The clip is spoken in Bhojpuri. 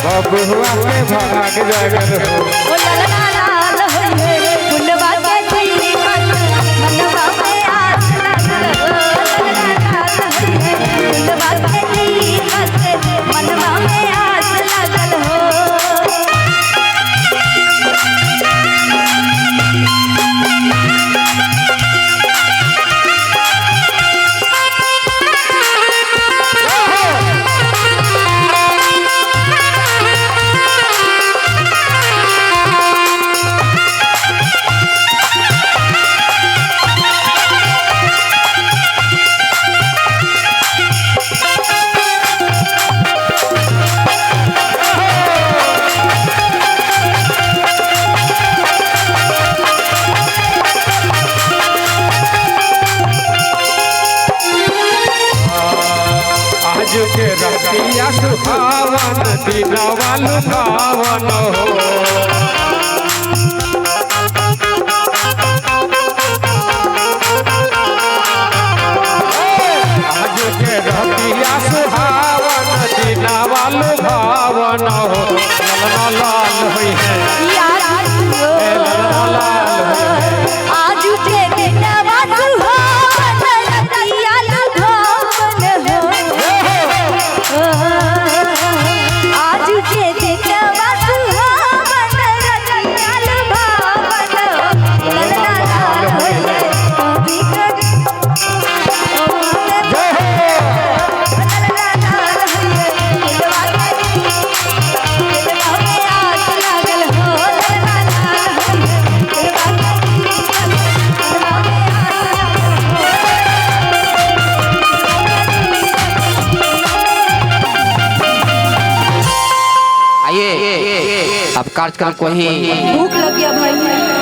बबुआ के भाग जागल हो ललना लाल होइए गुंडवा के दीपक मनवा में आस लागल हो ललना लाल होइए गुंडवा के दीपक मनवा में आस लागल हो के रतिया सुहावन दिनवा लुभावन हो आज के रतिया सुहावन दिनवा लुभावन हो ललना लाल होई है ललना लाल होई है आज के दिनवा सुहावन रतिया लुभावन हो आज के दिनवा सुहावन रतिया लुभावन हो ललना लाल होइए कभी कभी ललना लाल होइए दिलवा के दिलवा में आस लागल हो ललना लाल होइए दिलवा के दिलवा में आइए अब कार्यक्रम को ही भूख लग गया भाई।